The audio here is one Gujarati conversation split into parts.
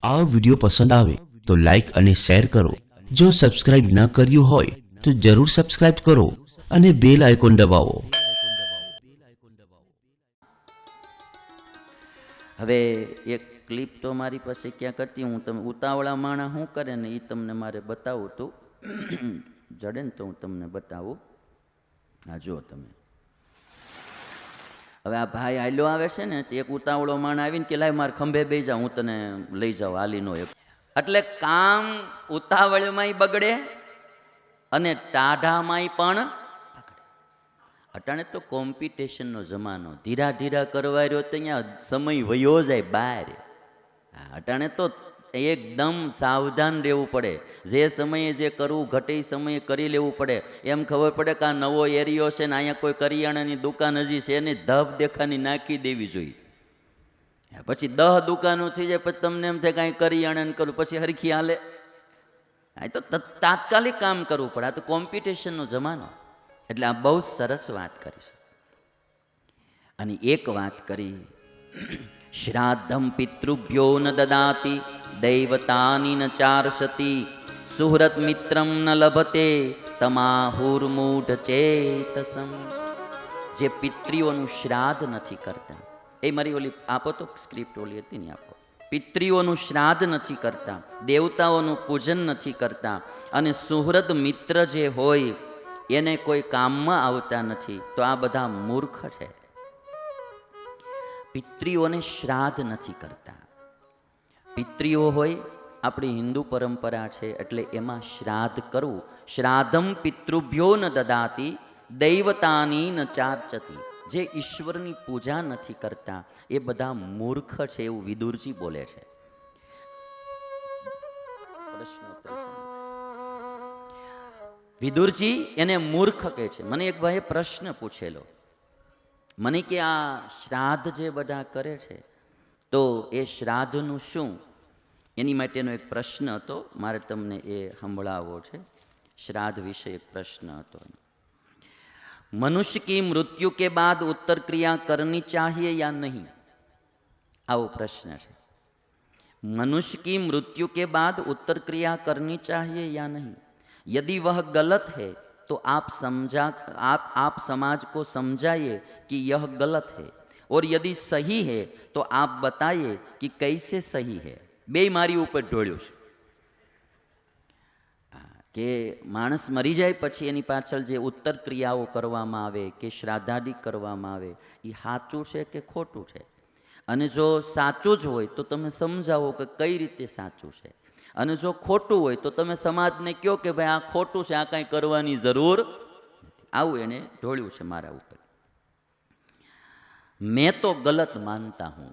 આ વિડીયો પસંદ આવે તો લાઈક અને શેર કરો. જો સબસ્ક્રાઇબ ન કર્યું હોય તો જરૂર સબસ્ક્રાઇબ કરો અને બેલ આઇકોન દબાવો. હવે એક ક્લિપ તો મારી પાસે ક્યાંક હતી, હું તમે ઉતાવળા માણા શું કરે ને એ તમને મારે બતાવું તું જડે ને તો હું તમને બતાવું. હા જો તમે હવે આ ભાઈ હાલ્યો આવે છે ને, એક ઉતાવળો માણ આવીને કે લાય મારે ખંભે બેસી જા, હું તને લઈ જાઉં હાલીનો. એટલે કામ ઉતાવળમાંય બગડે અને ટાઢામાંય પણ બગડે. અટાણે તો કોમ્પિટિશનનો જમાનો, ધીરા ધીરા કરવા રહ્યો તો અહીંયા સમય વયો જાય બહાર. અટાણે તો એકદમ સાવધાન રહેવું પડે. જે સમયે જે કરવું ઘટે એ સમયે કરી લેવું પડે. એમ ખબર પડે કે આ નવો એરિયો છે ને અહીંયા કોઈ કરિયાણાની દુકાન હજી છે ને, ધબ દેખાની નાખી દેવી જોઈએ. પછી 10 દુકાનો થઈ જાય પછી તમને એમ થાય કાંઈ કરિયાણાને કરું પછી હરખી હાલે. આ તો તાત્કાલિક કામ કરવું પડે. આ તો કોમ્પિટિશનનો જમાનો. એટલે આ બહુ સરસ વાત કરી છે. અને એક વાત કરી, શ્રાદ્ધમ પિતૃભ્યો ન દદાતિ દૈવતાની ન ચાર્ષતિ સુહૃત મિત્રમ ન લભતે તમાહુર્મૂઢ ચેતસમ. જે પિતૃઓનું શ્રાદ્ધ નથી કરતા, એ મારી ઓલી આપો તો સ્ક્રિપ્ટ ઓલી હતી ને, આપો. પિતૃઓનું શ્રાદ્ધ નથી કરતા, દેવતાઓનું પૂજન નથી કરતા અને સુહૃદ મિત્ર જે હોય એને કોઈ કામમાં આવતા નથી, તો આ બધા મૂર્ખ છે. પિતૃઓને શ્રાદ્ધ નથી કરતા. પિતૃઓ હોય, આપણી હિન્દુ પરંપરા છે એટલે એમાં શ્રાદ્ધ કરવું. શ્રાદ્ધમ પિતૃભ્યો ન દદાતિ દૈવતાની ન ચાર્ચતી. જે ઈશ્વરની પૂજા નથી કરતા એ બધા મૂર્ખ છે, એવું વિદુરજી બોલે છે. વિદુરજી એને મૂર્ખ કહે છે. મને એક ભાઈએ પ્રશ્ન પૂછેલો, મને કે આ શ્રાદ્ધ જે બધા કરે છે તો એ શ્રાદ્ધનું શું? એની માટેનો એક પ્રશ્ન હતો, મારે તમને એ સંભળાવવો છે. શ્રાદ્ધ વિશે એક પ્રશ્ન હતો. मनुष्य की मृत्यु के बाद उत्तर क्रिया करनी चाहिए या नहीं? आओ प्रश्न है. मनुष्य की मृत्यु के बाद उत्तर क्रिया करनी चाहिए या नहीं? यदि वह गलत है तो आप समाज को समझाइए कि यह गलत है, और यदि सही है तो आप बताइए कि कैसे सही है. બે મારી ઉપર ઢોળ્યું છે કે માણસ મરી જાય પછી એની પાછળ જે ઉત્તર ક્રિયાઓ કરવામાં આવે કે શ્રાદ્ધાદિ કરવામાં આવે એ સાચું છે કે ખોટું છે? અને જો સાચું જ હોય તો તમે સમજાવો કે કઈ રીતે સાચું છે, અને જો ખોટું હોય તો તમે સમાજને કહો કે ભાઈ આ ખોટું છે, આ કાંઈ કરવાની જરૂર નથી. આવું એણે ઢોળ્યું છે મારા ઉપર. મેં તો ગલત માનતા હું.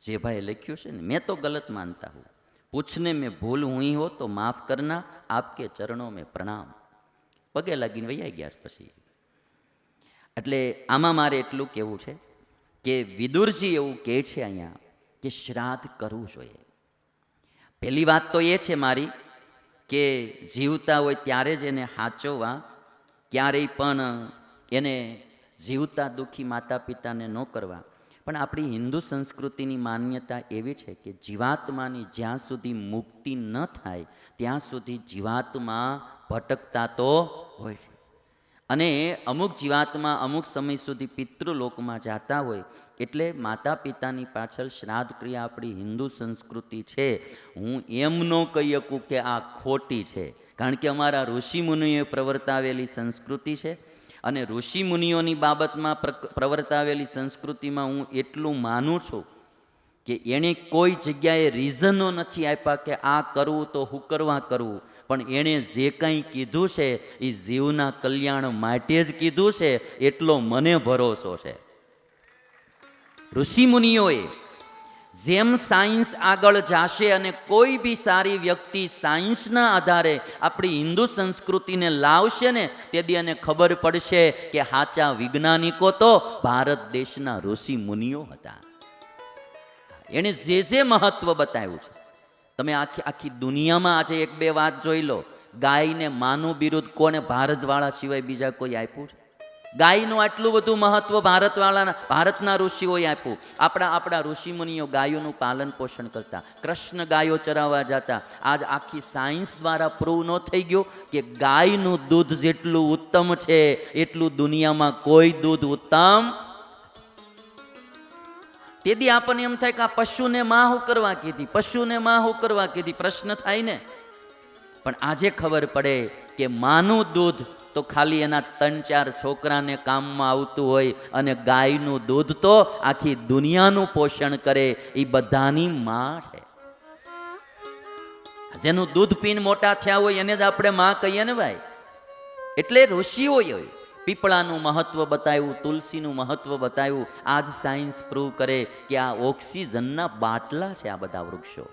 જે ભાઈ લખ્યું છે ને, મેં તો ગલત માનતા હું. પૂછને મેં ભૂલ હુઈ હો તો માફ કરના, આપકે ચરણો મેં પ્રણામ. પગે લાગીને વૈયા ગયા પછી. એટલે આમાં મારે એટલું કહેવું છે કે વિદુરજી એવું કહે છે અહીંયા કે શ્રાદ્ધ કરવું જોઈએ. પહેલી વાત તો એ છે મારી કે જીવતા હોય ત્યારે જ એને સાચવવા, ક્યારેય પણ એને જીવતા દુઃખી માતા પિતાને ન કરવા. પણ આપણી હિન્દુ સંસ્કૃતિની માન્યતા એવી છે કે જીવાત્માની જ્યાં સુધી મુક્તિ ન થાય ત્યાં સુધી જીવાત્મા ભટકતા તો હોય છે. અને અમુક જીવાત્મા અમુક સમય સુધી પિતૃલોકમાં જતા હોય, એટલે માતા પિતાની પાછળ શ્રાદ્ધ ક્રિયા આપણી હિન્દુ સંસ્કૃતિ છે. હું એમ ન કહી શકું કે આ ખોટી છે, કારણ કે અમારા ઋષિમુનિઓએ પ્રવર્તાવેલી સંસ્કૃતિ છે. અને ઋષિમુનિઓની બાબતમાં પ્રવર્તાવેલી સંસ્કૃતિમાં હું એટલું માનું છું કે એણે કોઈ જગ્યાએ રીઝનો નથી આપ્યા કે આ કરવું તો હું કરવા કરવું, પણ એણે જે કંઈ કીધું છે એ જીવના કલ્યાણ માટે જ કીધું છે, એટલો મને ભરોસો છે. ઋષિમુનિઓએ જેમ સાયન્સ આગળ જાશે અને કોઈ બી સારી વ્યક્તિ સાયન્સના આધારે આપણી હિન્દુ સંસ્કૃતિને લાવશે ને, તેથી એને ખબર પડશે કે સાચા વૈજ્ઞાનિકો તો ભારત દેશના ઋષિ મુનિઓ હતા. એણે જે જે મહત્વ બતાવ્યું છે, તમે આખી દુનિયામાં આજે એક બે વાત જોઈ લો. ગાયને માનું બિરુદ કોને ભારતવાળા સિવાય બીજા કોઈ આપ્યું છે? ગાયનું આટલું બધું મહત્વ ભારતના ઋષિઓએ આપ્યું. આપણા ઋષિમુનિઓ ગાયોનું પાલન પોષણ કરતા, કૃષ્ણ ગાયો ચરાવવા જતા. આજ આખી સાયન્સ દ્વારા પ્રૂવ ન થઈ ગયું કે ગાયનું દૂધ જેટલું ઉત્તમ છે એટલું દુનિયામાં કોઈ દૂધ ઉત્તમ. તેથી આપણને એમ થાય કે આ પશુને માં હું કરવા કીધી, પશુને માં હું કરવા કીધી, પ્રશ્ન થાય ને. પણ આજે ખબર પડે કે માનું દૂધ તો ખાલી એના 3-4 છોકરાને કામમાં આવતું હોય, અને ગાયનું દૂધ તો આખી દુનિયાનું પોષણ કરે. એ બધાની માં છે. જેનું દૂધ પીને મોટા થયા હોય એને જ આપણે માં કહીએ ને ભાઈ. એટલે ઋષિઓએ પીપળાનું મહત્વ બતાવ્યું, તુલસીનું મહત્વ બતાવ્યું. આજ સાયન્સ પ્રૂવ કરે કે આ ઓક્સિજનના બાટલા છે આ બધા વૃક્ષો.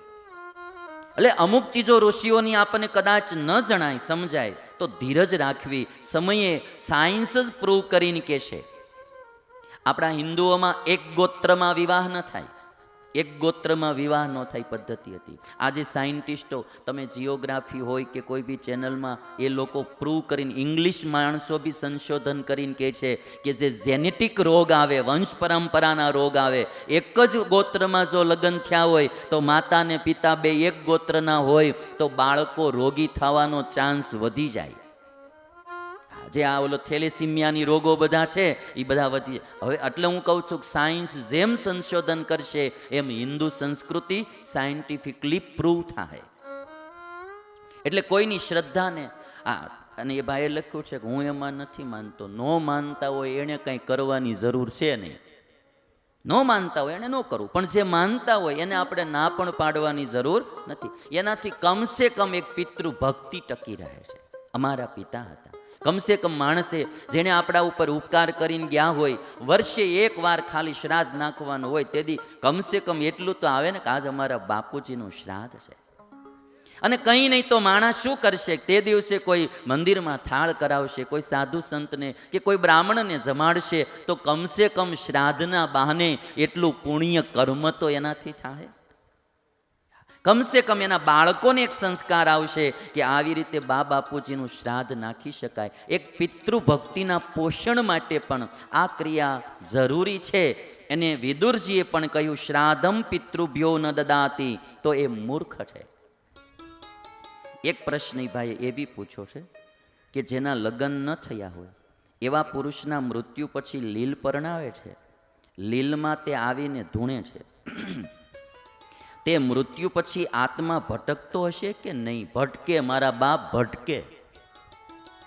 એટલે અમુક ચીજો ઋષિઓની આપણને કદાચ ન જણાય, સમજાય તો ધીરજ રાખવી. સમયે સાયન્સ જ પ્રૂવ કરીને કે છે. આપણા હિન્દુઓમાં એક ગોત્રમાં વિવાહ ન થાય, એક ગોત્રમાં વિવાહ ન થાય પદ્ધતિ હતી. આજે સાયન્ટિસ્ટો, તમે જીઓગ્રાફી હોય કે કોઈ બી ચેનલમાં, એ લોકો પ્રૂવ કરીને, ઇંગ્લિશ માણસો બી સંશોધન કરીને કહે છે કે જે જેનેટિક રોગ આવે, વંશ પરંપરાના રોગ આવે, એક જ ગોત્રમાં જો લગ્ન થયા હોય તો માતા ને પિતા બે એક ગોત્રના હોય તો બાળકો રોગી થવાનો ચાન્સ વધી જાય. જે આ ઓલો થેલેસીમિયાની રોગો બધા છે એ બધા વધી. હવે એટલે હું કહું છું કે સાયન્સ જેમ સંશોધન કરશે એમ હિન્દુ સંસ્કૃતિ સાયન્ટિફિકલી પ્રૂવ થાય. એટલે કોઈની શ્રદ્ધાને અને એ ભાઈએ લખ્યું છે કે હું એમાં નથી માનતો. ન માનતા હોય એને કંઈ કરવાની જરૂર છે નહીં. ન માનતા હોય એને ન કરવું, પણ જે માનતા હોય એને આપણે ના પણ પાડવાની જરૂર નથી. એનાથી કમસે કમ એક પિતૃ ભક્તિ ટકી રહે છે. અમારા પિતા હતા, કમસે કમ માણસે જેણે આપણા ઉપર ઉપકાર કરીને ગયા હોય, વર્ષે એક વાર ખાલી શ્રાદ્ધ નાખવાનું હોય, તેથી કમસે કમ એટલું તો આવે ને કે આજ અમારા બાપુજીનું શ્રાદ્ધ છે. અને કંઈ નહીં તો માણસ શું કરશે? તે દિવસે કોઈ મંદિરમાં થાળ કરાવશે, કોઈ સાધુ સંતને કે કોઈ બ્રાહ્મણને જમાડશે, તો કમસે કમ શ્રાદ્ધના બહાને એટલું પુણ્ય કર્મ તો એનાથી થાય. કમસે કમ એના બાળકોને એક સંસ્કાર આવશે કે આવી રીતે બા બાપુજીનું શ્રાદ્ધ નાખી શકાય. એક પિતૃભક્તિના પોષણ માટે પણ આ ક્રિયા જરૂરી છે. એને વિદુરજીએ પણ કહ્યું, શ્રાદ્ધમ પિતૃભ્યો ન દદાતી, તો એ મૂર્ખ છે. એક પ્રશ્ન ભાઈ એ બી પૂછ્યો છે કે જેના લગ્ન ન થયા હોય એવા પુરુષના મૃત્યુ પછી લીલ પરણાવે છે, લીલમાં તે આવીને ધૂણે છે, તે મૃત્યુ પછી આત્મા ભટકતો હશે કે નહીં? ભટકે મારા બાપ, ભટકે.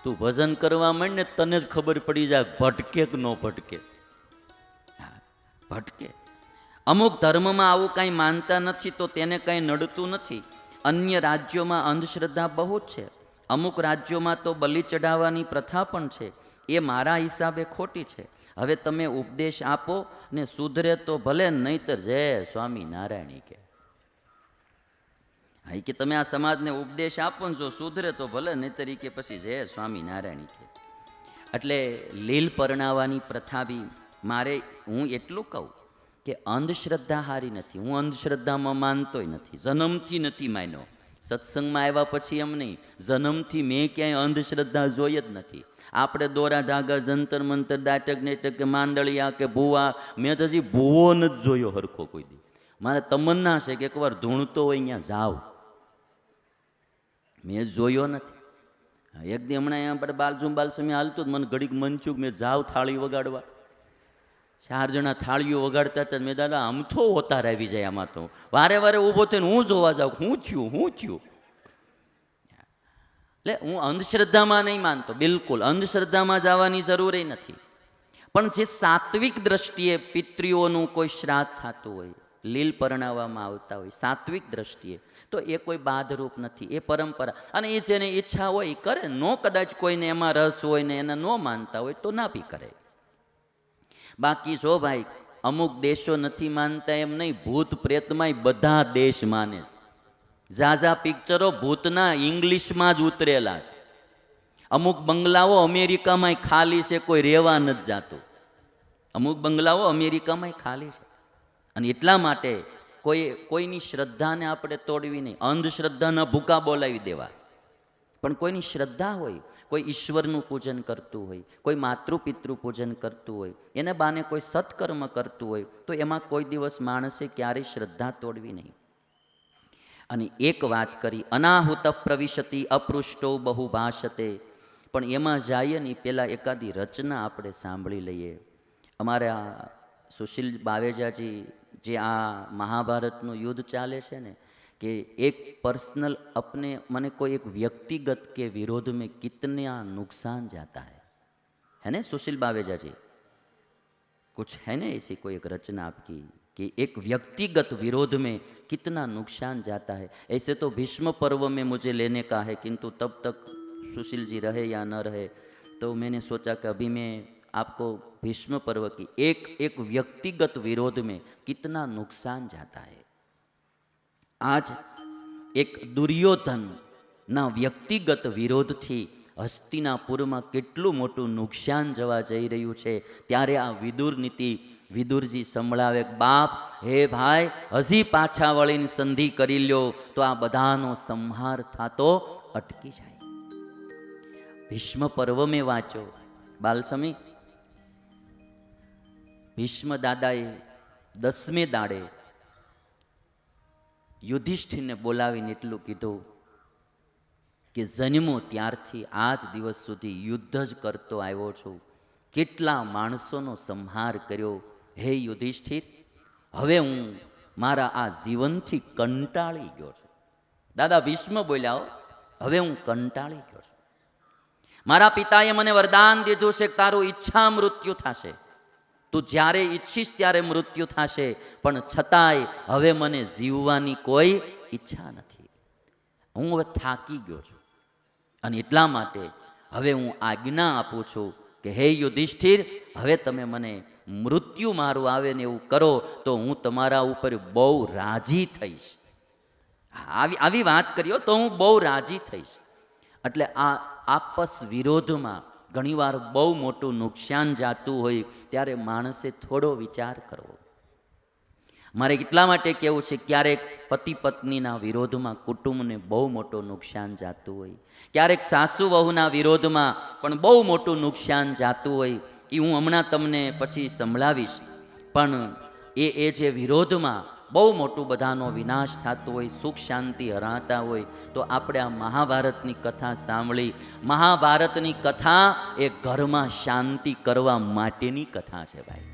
તું ભજન કરવા માંડ ને તને જ ખબર પડી જાય ભટકે કે ન ભટકે. ભટકે. અમુક ધર્મમાં આવું કાંઈ માનતા નથી તો તેને કાંઈ નડતું નથી. અન્ય રાજ્યોમાં અંધશ્રદ્ધા બહુ જ છે. અમુક રાજ્યોમાં તો બલિ ચઢાવવાની પ્રથા પણ છે. એ મારા હિસાબે ખોટી છે. હવે તમે ઉપદેશ આપો ને સુધરે તો ભલે, નહીતર જય સ્વામી નારાયણી કે. હા, કે તમે આ સમાજને ઉપદેશ આપો ને જો સુધરે તો ભલે, નહીતર કે પછી જય સ્વામી નારાયણી કે. એટલે લીલ પરણાવવાની પ્રથા બી હું એટલું કહું કે અંધશ્રદ્ધા હારી નથી. હું અંધશ્રદ્ધામાં માનતોય નથી, જન્મથી નથી માન્યો. સત્સંગમાં આવ્યા પછી એમ નહીં, જન્મથી મેં ક્યાંય અંધશ્રદ્ધા જોઈ જ નથી. આપણે દોરા ધાગા, જંતર મંતર, દાટક નેટક કે માંદળિયા કે ભૂવા, મેં તો હજી ભૂવો નથી જોયો હરખો કોઈ દી. મારે તમન્ના છે કે એકવાર ધૂણતો હોય અહીંયા જાવ. મેં જોયો નથી. એક દી હમણાં અહીંયા આપણે બાલસમી હાલતું મને ઘડીક મન થયું મેં જાવ થાળી વગાડવા. 4 જણા થાળીઓ વગાડતા હતા. મેં દાદા આમથો ઓતાર આવી જાય આમાં તો. વારે વારે ઊભો થઈને હું જોવા જાઉં, શું થયું. એટલે હું અંધશ્રદ્ધામાં નહીં માનતો, બિલકુલ અંધશ્રદ્ધામાં જવાની જરૂર નથી. પણ જે સાત્વિક દ્રષ્ટિએ પિતૃઓનું કોઈ શ્રાદ્ધ થતું હોય, લીલ પરણાવવામાં આવતા હોય સાત્વિક દ્રષ્ટિએ, તો એ કોઈ બાધરૂપ નથી, એ પરંપરા. અને એ જેને ઈચ્છા હોય એ કરે. નો કદાચ કોઈને એમાં રસ હોય ને એને ન માનતા હોય તો ના બી કરે. બાકી જો ભાઈ અમુક દેશો નથી માનતા એમ નહીં, ભૂત પ્રેતમાંય બધા દેશ માને છે. ઝાઝા પિક્ચરો ભૂતના ઇંગ્લિશમાં જ ઉતરેલા છે. અમુક બંગલાઓ અમેરિકામાંય ખાલી છે, કોઈ રહેવા નથી જાતું. અમુક બંગલાઓ અમેરિકામાંય ખાલી છે. અને એટલા માટે કોઈની શ્રદ્ધાને આપણે તોડવી નહીં, અંધશ્રદ્ધાના ભૂકા બોલાવી દેવા. પણ કોઈની શ્રદ્ધા હોય, કોઈ ઈશ્વરનું પૂજન કરતું હોય, કોઈ માતૃપિતૃ પૂજન કરતું હોય, એને બાને કોઈ સત્કર્મ કરતું હોય, તો એમાં કોઈ દિવસ માણસે ક્યારેય શ્રદ્ધા તોડવી નહીં. અને એક વાત કરી, અનાહુત પ્રવિશતિ અપૃષ્ટો બહુ ભાષતે, પણ એમાં જઈએ ને પહેલાં એકાદી રચના આપણે સાંભળી લઈએ. અમારા સુશીલ બાવેજાજી, જે આ મહાભારતનું યુદ્ધ ચાલે છે ને, कि एक पर्सनल अपने मने कोई एक व्यक्तिगत के विरोध में कितना नुकसान जाता है ना सुशील बावेजा जी? कुछ है ना ऐसी कोई एक रचना आपकी कि एक व्यक्तिगत विरोध में कितना नुकसान जाता है? ऐसे तो भीष्म पर्व में मुझे लेने का है, किंतु तब तक सुशील जी रहे या न रहे, तो मैंने सोचा कि अभी मैं आपको भीष्म पर्व की एक व्यक्तिगत विरोध में कितना नुकसान जाता है. आज एक दुर्योधन ना व्यक्तिगत विरोध थी हस्तिनापुर में केटलू मोटू नुकसान जवा जई रह्यु छे, त्यारे आ विदुर नीति विदुरजी संभळावे, बाप हे भाई हजी पाछा वळीने संधि करी ल्यो तो आ बधानो संहार थातो अटकी जाए. भीष्म पर्व में वाँचो बालसमी, भीष्म दादाए 10मे दाड़े युधिष्ठिर ने बोलावीने एटલું કીધું કે જન્મો ત્યારથી આજ દિવસ સુધી યુદ્ધ જ કરતો આવ્યો છું, કેટલા માણસોનો સંહાર કર્યો. હે યુધિષ્ઠિર, હવે હું મારા આ જીવનથી કંટાળી ગયો છું. દાદા ભીષ્મ બોલ્યા, હવે હું કંટાળી ગયો છું. મારા પિતાએ મને વરદાન દીધું છે કે તારું ઈચ્છા મૃત્યુ થશે, તું જ્યારે ઈચ્છીશ ત્યારે મૃત્યુ થશે, પણ છતાંય હવે મને જીવવાની કોઈ ઈચ્છા નથી. હું હવે થાકી ગયો છું અને એટલા માટે હવે હું આજ્ઞા આપું છું કે હે યુધિષ્ઠિર, હવે તમે મને મૃત્યુ મારું આવે ને એવું કરો તો હું તમારા ઉપર બહુ રાજી થઈશ. આવી વાત કર્યો તો હું બહુ રાજી થઈશ. એટલે આ આપસ વિરોધમાં ઘણીવાર બહુ મોટું નુકસાન જાતું હોય ત્યારે માણસે થોડો વિચાર કરવો. મારે એટલા માટે કહેવું છે, ક્યારેક પતિ પત્નીના વિરોધમાં કુટુંબને બહુ મોટું નુકસાન જાતું હોય, ક્યારેક સાસુ વહુના વિરોધમાં પણ બહુ મોટું નુકસાન જાતું હોય. એ હું હમણાં તમને પછી સંભળાવીશ. પણ એ જે વિરોધમાં બહુ મોટું બધાનો વિનાશ થતો હોય, સુખ શાંતિ હરાતા હોય, તો આપણે આ મહાભારતની કથા સાંભળી. મહાભારતની કથા એ ઘરમાં શાંતિ કરવા માટેની કથા છે ભાઈ.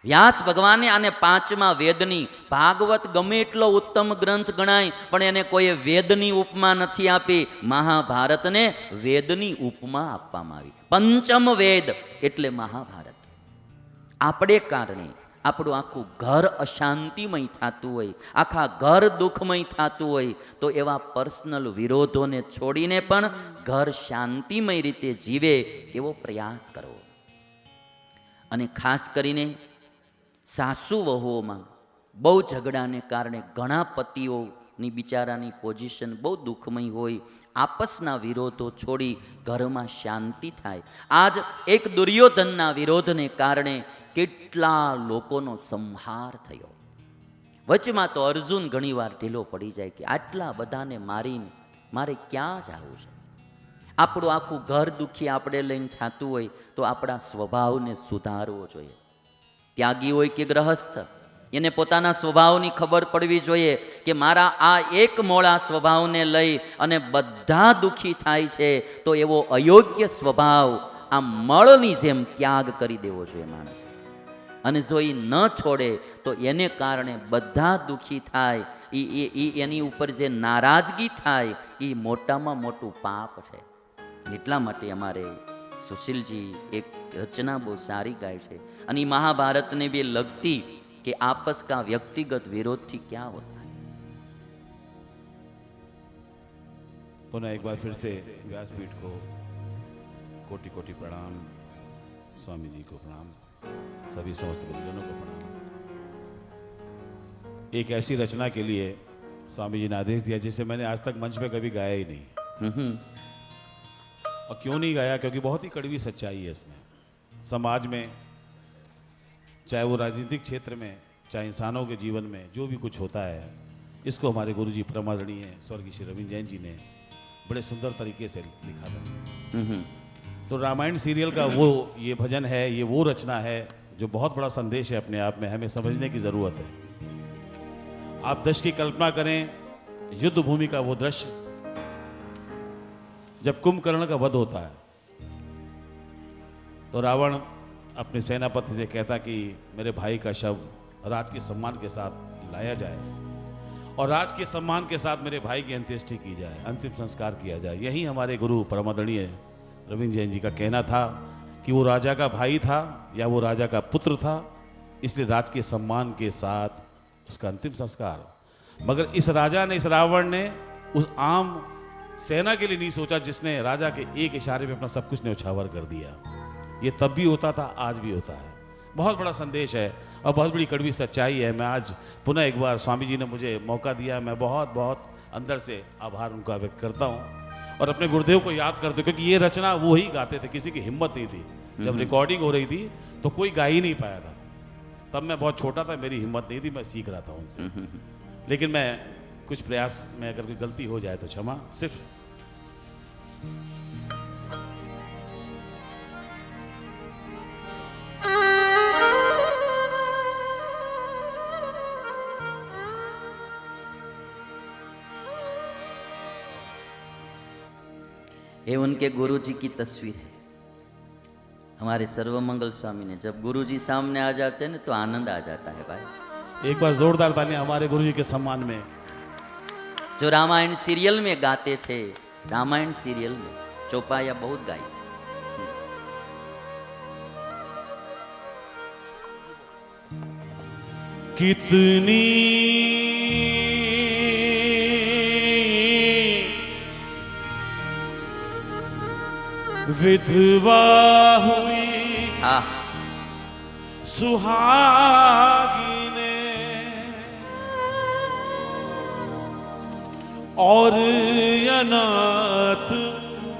વ્યાસ ભગવાને આને 5મા વેદની, ભાગવત ગમે એટલો ઉત્તમ ગ્રંથ ગણાય પણ એને કોઈ વેદની ઉપમા નથી આપી. મહાભારતને વેદની ઉપમા આપવામાં આવી. પંચમ વેદ એટલે મહાભારત. આપણે કારણે આપણું આખું ઘર અશાંતિમય થતું હોય, આખા ઘર દુઃખમય થતું હોય, તો એવા પર્સનલ વિરોધોને છોડીને પણ ઘર શાંતિમય રીતે જીવે એવો પ્રયાસ કરવો. અને ખાસ કરીને સાસુ વહુઓમાં બહુ ઝઘડાને કારણે ઘણા પતિઓની બિચારાની પોઝિશન બહુ દુઃખમય હોય. આપસના વિરોધો છોડી ઘરમાં શાંતિ થાય. આજ એક દુર્યોધનના વિરોધને કારણે કેટલા લોકોનો સંહાર થયો. વચમાં તો અર્જુન ઘણીવાર ઢીલો પડી જાય કે આટલા બધાને મારીને મારે ક્યાં જવું છે. આપણું આખું ઘર દુઃખી આપણે લઈને થતું હોય તો આપણા સ્વભાવને સુધારવો જોઈએ. ત્યાગી હોય કે ગ્રહસ્થ, એને પોતાના સ્વભાવની ખબર પડવી જોઈએ કે મારા આ એક મોળા સ્વભાવને લઈ અને બધા દુઃખી થાય છે, તો એવો અયોગ્ય સ્વભાવ આ મળની જેમ ત્યાગ કરી દેવો જોઈએ માણસે. અને જો એ ન છોડે તો એને કારણે બધા દુઃખી થાય. એની ઉપર જે નારાજગી થાય એ મોટામાં મોટું પાપ છે. એટલા માટે અમારે સુશીલજી એક રચના બહુ સારી ગાય છે અને એ મહાભારતને भी लगती कि आपस का व्यक्तिगत विरोध थी क्या होता है. पुनः एक बार फिर से व्यासपीठ को कोटि कोटि प्रणाम, स्वामी जी को प्रणाम, सभी समस्त गुरुजनों को प्रणाम. एक ऐसी रचना के लिए स्वामी जी ने आदेश दिया जिसे मैंने आज तक मंच पे कभी गाया ही नहीं. और क्यों नहीं गाया? क्योंकि बहुत ही कड़वी सच्चाई है इसमें. समाज में, चाहे वो राजनीतिक क्षेत्र में, चाहे इंसानों के जीवन में जो भी कुछ होता है, इसको हमारे गुरुजी परमादरणीय स्वर्गीय श्री रविंद्र जैन जी ने बड़े सुंदर तरीके से लिखा था। हम्म, तो रामायण सीरियल का वो ये भजन है, ये वो रचना है जो बहुत बड़ा संदेश है अपने आप में, हमें समझने की जरूरत है। आप दृश्य की कल्पना करें, युद्ध भूमि का वो दृश्य जब कुंभकर्ण का वध होता है तो रावण अपने सेनापति से कहता कि मेरे भाई का शव राज के सम्मान के साथ लाया जाए और राज के सम्मान के साथ मेरे भाई की अंत्येष्टि की जाए, अंतिम संस्कार किया जाए। यही हमारे गुरु परमादरणीय रविंद्र जैन जी का कहना था कि वो राजा का भाई था या वो राजा का पुत्र था, इसलिए राज के सम्मान के साथ उसका अंतिम संस्कार। मगर इस राजा ने, इस रावण ने उस आम सेना के लिए नहीं सोचा जिसने राजा के एक इशारे में अपना सब कुछ न्यौछावर कर दिया। ये तब भी होता था, आज भी होता है। बहुत बड़ा संदेश है और बहुत बड़ी कड़वी सच्चाई है। मैं आज पुनः एक बार स्वामी जी ने मुझे मौका दिया, मैं बहुत बहुत अंदर से आभार उनका व्यक्त करता हूँ और अपने गुरुदेव को याद करते हूँ, क्योंकि ये रचना वो ही गाते थे, किसी की हिम्मत नहीं थी। जब रिकॉर्डिंग हो रही थी तो कोई गा ही नहीं पाया था। तब मैं बहुत छोटा था, मेरी हिम्मत नहीं थी, मैं सीख रहा था उनसे। लेकिन मैं कुछ प्रयास में अगर कोई गलती हो जाए तो क्षमा। सिर्फ ये उनके गुरुजी की तस्वीर है। हमारे सर्वमंगल स्वामी ने, जब गुरुजी सामने आ जाते हैं ना तो आनंद आ जाता है भाई। एक बार जोरदार तालियां हमारे गुरुजी के सम्मान में। जो रामायण सीरियल में गाते थे, रामायण सीरियल में चौपाया बहुत गाई। कितनी विधवा हुई हाँ, सुहागिने और अनाथ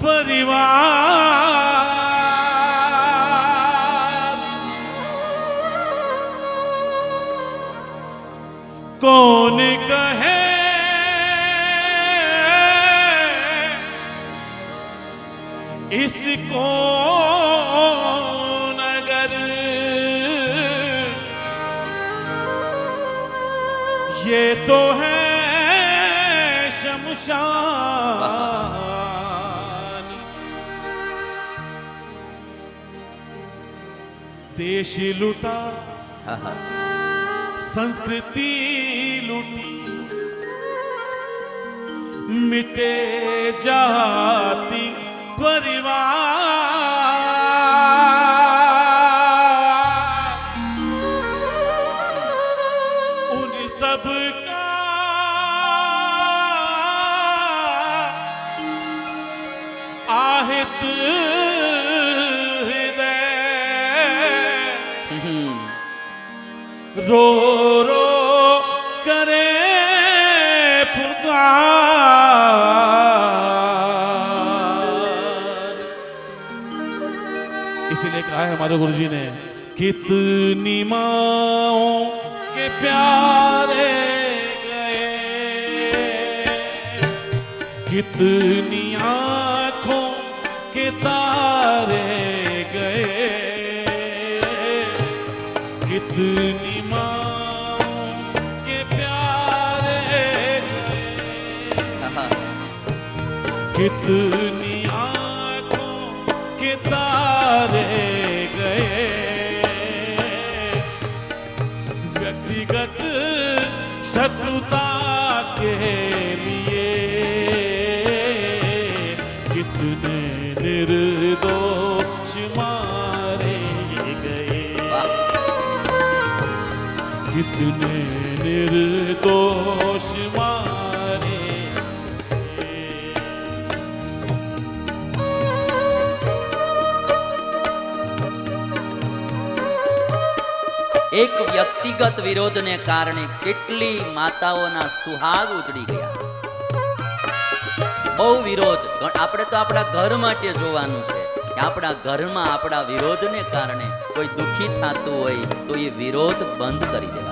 परिवार, कौन कहे इसको नगर, ये तो है शमशान। देश लुटा, हाँ, हाँ। संस्कृति लुटी, मिटे जाति परिवार, उन सब का आहित हृदय रो रो करे पुकार। इसीलिए कहा है हमारे गुरुजी ने, कितनी माओं के प्यारे गए, कितनी आंखों के तारे गए, कितनी माओं के प्यारे गए, कितनी आंखों के तारे गए, व्यक्तिगत शत्रुता के लिए कितने निर्दोष मारे गए, कितने निर्दोष मारे गए। એક વ્યક્તિગત વિરોધને કારણે કેટલી માતાઓના સુહાગ ઉજળી ગયા। બહુ વિરોધ। આપણે તો આપણા ઘર માટે જોવાનું છે કે આપણા ઘરમાં આપણા વિરોધને કારણે કોઈ દુખી થતું હોય તો એ વિરોધ બંધ કરી દેવા।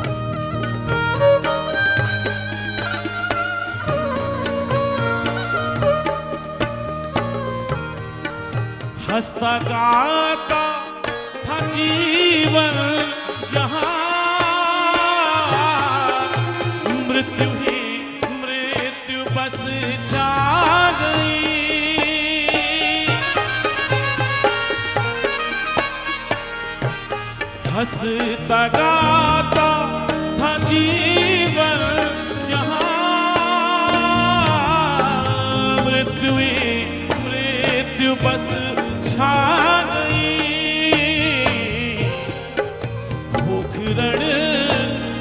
हंसता गाता था जीवन जहां, मृत्यु ही मृत्यु बस छा गई। हंसता गाता था जीवन जहां, मृत्यु ही मृत्यु बस छा गई। भूख रण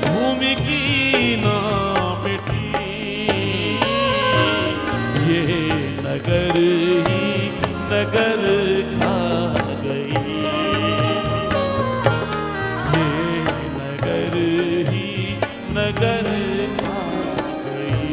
भूमि की ना मिटी, ये नगर ही नगर खा गई। ये नगर ही नगर खा गई।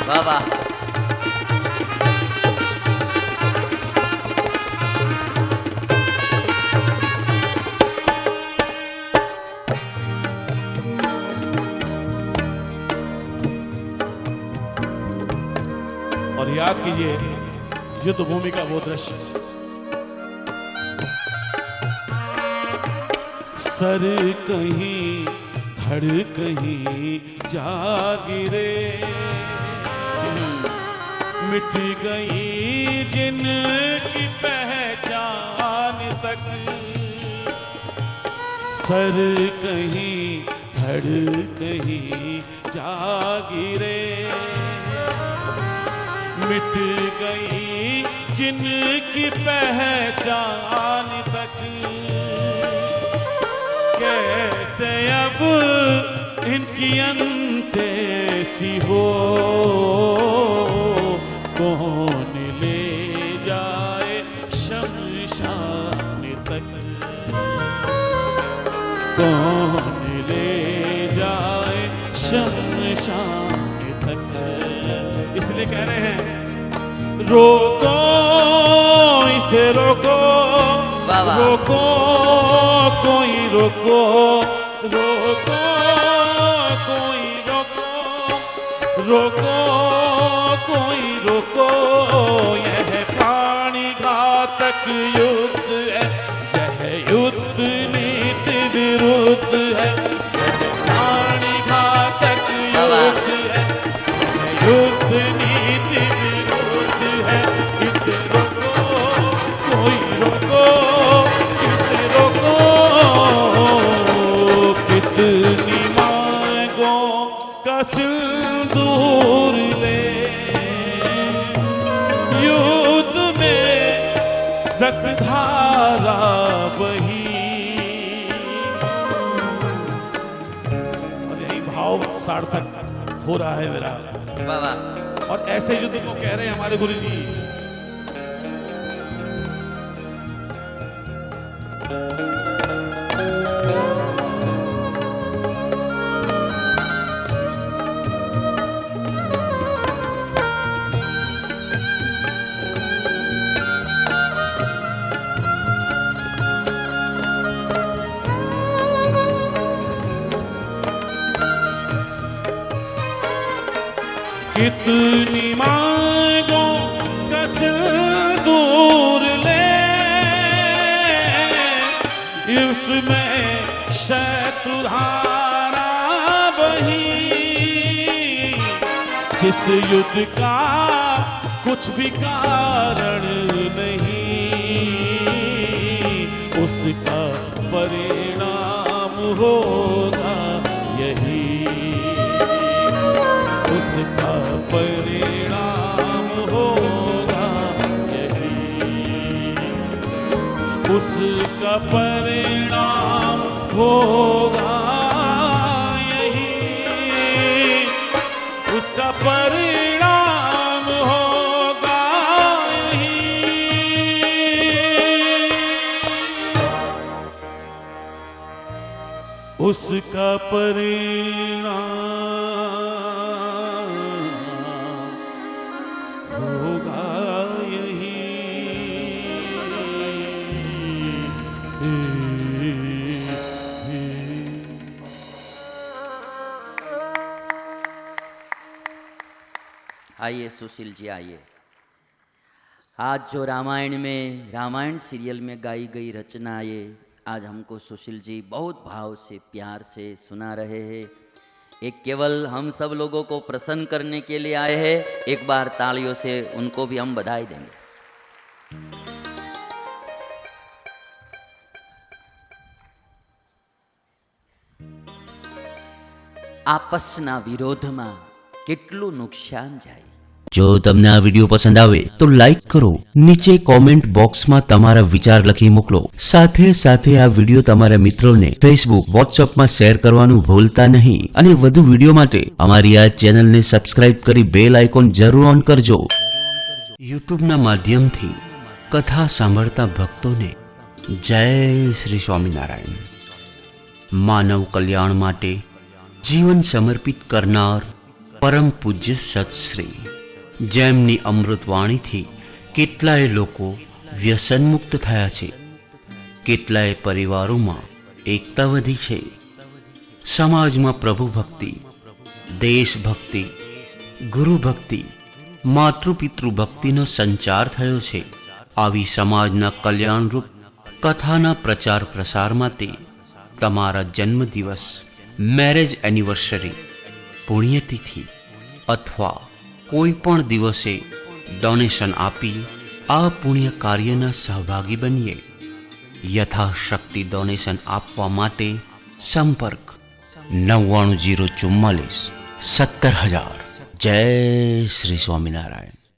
वाह वाह। और याद कीजिए युद्ध भूमि का वो दृश्य, सर कहीं धड़ कहीं जा गिरे, मिट गई जिनकी पहचान तक। सर कहीं धड़ कहीं जा गिरे, मिट गई जिनकी पहचान तक। कैसे अब इनकी अंत्येष्टि हो, कौन ले जाए शमशान तक। कौन ले जाए शमशान तक। इसलिए कह रहे हैं रोको इसे रोको, वाह वाह। रोको कोई रोको, रोको कोई रोको, रोको कोई रोको। यह प्राणी घातक युद्ध है, यह युद्ध नीति विरुद्ध है। प्राणी घातक युद्ध है, युद्ध नीति विरुद्ध है। इसे रोको कोई रोको, इसे रोको। कितनी मांगों का सिंदूर ले, युद्ध में रक्तधारा बही। और यही भाव सार्थक हो रहा है मेरा। वाह वाह। और ऐसे युद्ध को कह रहे हैं हमारे गुरु जी। कितनी मांगों का सिंदूर ले, इसमें शत्रुधारा बही। जिस युद्ध का कुछ भी कारण नहीं, उसका परिणाम होगा यही। उसका परिणाम होगा यही। उसका परिणाम होगा यही। उसका परिणाम होगा यही। उसका परिणाम होगा यही। आइए सुशील जी आइए। आज जो रामायण सीरियल में गाई गई रचना ये आज हमको सुशील जी बहुत भाव से प्यार से सुना रहे हैं। एक केवल हम सब लोगों को प्रसन्न करने के लिए आए हैं। एक बार तालियों से उनको भी हम बधाई देंगे। आपसना વિરોધમાં કેટલું નુકસાન જાય। જો તમને આ વિડીયો પસંદ આવે તો લાઈક કરો, નીચે કોમેન્ટ બોક્સમાં તમારા વિચાર લખી મોકલો। સાથે સાથે આ વિડીયો તમારા મિત્રોને ફેસબુક, વોટ્સએપમાં શેર કરવાનું ભૂલતા નહીં અને વધુ વિડીયો માટે અમારી આ ચેનલને સબસ્ક્રાઇબ કરી બેલ આઇકોન જરૂર ઓન કરજો। યુટ્યુબના માધ્યમથી કથા સાંભળતા ભક્તોને જય શ્રી સ્વામિનારાયણ। માનવ કલ્યાણ માટે જીવન સમર્પિત કરનાર પરમ પૂજ્ય સત્શ્રી, જેમની અમૃતવાણીથી કેટલાય લોકો વ્યસનમુક્ત થયા છે, કેટલાય પરિવારોમાં એકતા વધી છે, સમાજમાં પ્રભુ ભક્તિ, દેશભક્તિ, ગુરુ ભક્તિ, માતૃપિતૃ ભક્તિનો સંચાર થયો છે। આવી સમાજના કલ્યાણરૂપ કથાના પ્રચાર પ્રસાર માટે તમારા જન્મદિવસ, મેરેજ એનિવર્સરી, પુણ્યતિથિ અથવા કોઈ પણ દિવસે ડોનેશન આપી આ પુણ્ય કાર્યના સહભાગી બનીએ। યથાશક્તિ ડોનેશન આપવા માટે સંપર્ક 990444 17000। જય શ્રી સ્વામિનારાયણ।